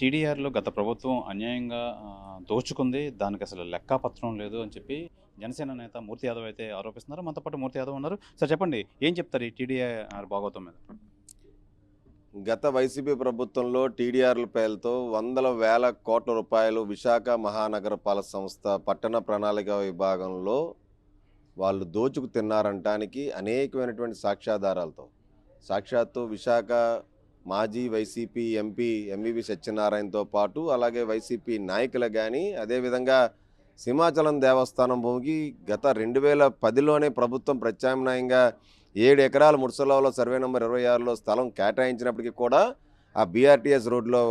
టీడీఆర్‌లో గత ప్రభుత్వం అన్యాయంగా దోచుకుంది. దానికసలు లెక్కాపత్రం లేదు అని చెప్పి జనసేన నేత మూర్తి యాదవ్ అయితే ఆరోపిస్తున్నారు. మనతో పాటు మూర్తి యాదవ్ ఉన్నారు. సార్ చెప్పండి, ఏం చెప్తారు ఈ టీడీఆర్ భాగవతం మీద? గత వైసీపీ ప్రభుత్వంలో టీడీఆర్ల పేరుతో వందల వేల కోట్ల రూపాయలు విశాఖ మహానగరపాలక సంస్థ పట్టణ ప్రణాళిక విభాగంలో వాళ్ళు దోచుకు తిన్నారంటానికి అనేకమైనటువంటి సాక్ష్యాధారాలతో సాక్షాత్తు విశాఖ మాజీ వైసీపీ ఎంపీ ఎంవివి సత్యనారాయణతో పాటు అలాగే వైసీపీ నాయకులు కానీ అదేవిధంగా సింహాచలం దేవస్థానం భూమికి గత 2010లోనే ప్రభుత్వం ప్రత్యామ్నాయంగా 7 ఎకరాల ముడ్సలాలో సర్వే నెంబర్ 26లో స్థలం కేటాయించినప్పటికీ కూడా ఆ బీఆర్టీఎస్ రోడ్లో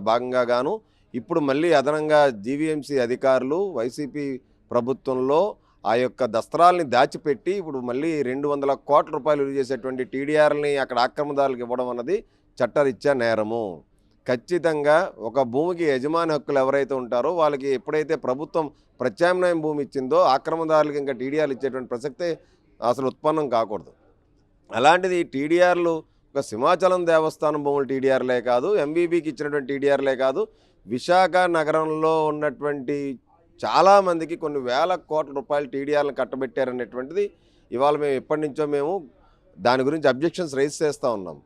భాగంగా గాను ఇప్పుడు మళ్ళీ అదనంగా జీవీఎంసీ అధికారులు వైసీపీ ప్రభుత్వంలో ఆ యొక్క దస్త్రాలని దాచిపెట్టి ఇప్పుడు మళ్ళీ 200 కోట్ల రూపాయలు విలువ చేసేటువంటి టీడీఆర్ని అక్కడ ఆక్రమణదారులకు ఇవ్వడం అన్నది చట్టరీత్యా నేరము. ఖచ్చితంగా ఒక భూమికి యజమాని హక్కులు ఎవరైతే ఉంటారో వాళ్ళకి ఎప్పుడైతే ప్రభుత్వం ప్రత్యామ్నాయం భూమి ఇచ్చిందో ఆక్రమణదారులకు ఇంకా టీడీఆర్లు ఇచ్చేటువంటి ప్రసక్తే అసలు ఉత్పన్నం కాకూడదు. అలాంటిది టీడీఆర్లు ఒక సింహాచలం దేవస్థానం భూములు టీడీఆర్లే కాదు, ఎంబీబీకి ఇచ్చినటువంటి టీడీఆర్లే కాదు, విశాఖ నగరంలో ఉన్నటువంటి చాలామందికి కొన్ని వేల కోట్ల రూపాయలు టీడీఆర్లను కట్టబెట్టారనేటువంటిది ఇవాళ మేము ఎప్పటి నుంచో మేము దాని గురించి అబ్జెక్షన్స్ రైజ్ చేస్తూ ఉన్నాం.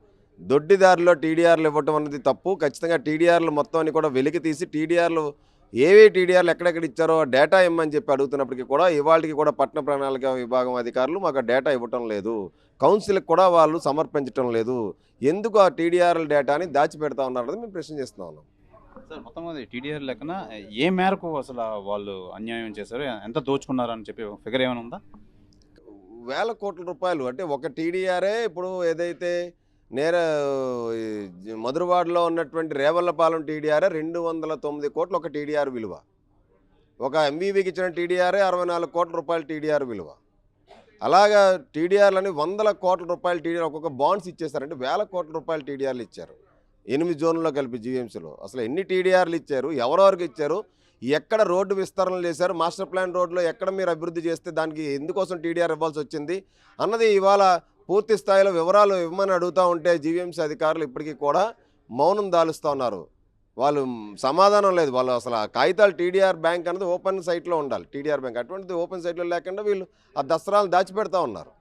దొడ్డిదారిలో టీడీఆర్లు ఇవ్వటం అన్నది తప్పు. ఖచ్చితంగా టీడీఆర్లు మొత్తాన్ని కూడా వెలికి తీసి టీడీఆర్లు ఏవే టీడీఆర్లు ఎక్కడెక్కడ ఇచ్చారో డేటా ఇమ్మని చెప్పి అడుగుతున్నప్పటికీ కూడా ఇవాళకి కూడా పట్టణ ప్రణాళిక విభాగం అధికారులు మాకు డేటా ఇవ్వటం లేదు, కౌన్సిల్కి కూడా వాళ్ళు సమర్పించడం లేదు. ఎందుకు ఆ టీడీఆర్ల డేటాని దాచిపెడతా ఉన్నారన్నది మేము ప్రశ్న చేస్తూ ఉన్నాం. సార్ మొత్తం అది టీడీఆర్ లెక్కన ఏ మేరకు అసలు వాళ్ళు అన్యాయం చేశారు, ఎంత దోచుకున్నారని చెప్పి ఫిగర్ ఏమైనా ఉందా? వేల కోట్ల రూపాయలు అంటే ఒక టీడీఆరే ఇప్పుడు ఏదైతే మధురవాడలో ఉన్నటువంటి రేవల్లపాలెం టీడీఆరే 209 కోట్లు ఒక టీడీఆర్ విలువ. ఒక ఎంవీవీకి ఇచ్చిన టీడీఆరే 64 కోట్ల రూపాయలు టీడీఆర్ విలువ. అలాగా టీడీఆర్లని 100 కోట్ల రూపాయలు టీడీఆర్ ఒక్కొక్క బాండ్స్ ఇచ్చేసారంటే వేల కోట్ల రూపాయలు టీడీఆర్లు ఇచ్చారు 8 జోన్లలో కలిపి జీవీఎంసీలో. అసలు ఎన్ని టీడీఆర్లు ఇచ్చారు, ఎవరెవరికి ఇచ్చారు, ఎక్కడ రోడ్డు విస్తరణలు చేశారు, మాస్టర్ ప్లాన్ రోడ్లో ఎక్కడ మీరు అభివృద్ధి చేస్తే దానికి ఎందుకోసం టీడీఆర్ ఇవ్వాల్సి వచ్చింది అన్నది ఇవాళ పూర్తి స్థాయిలో వివరాలు ఇవ్వమని అడుగుతూ ఉంటే జీవీఎంసీ అధికారులు ఇప్పటికీ కూడా మౌనం దాలుస్తూ ఉన్నారు. వాళ్ళు సమాధానం లేదు. వాళ్ళు అసలు ఆ కాగితాలు టీడీఆర్ బ్యాంక్ అనేది ఓపెన్ సైట్లో ఉండాలి. టీడీఆర్ బ్యాంక్ అటువంటిది ఓపెన్ సైట్లో లేకుండా వీళ్ళు ఆ దసరాలు దాచిపెడతా ఉన్నారు.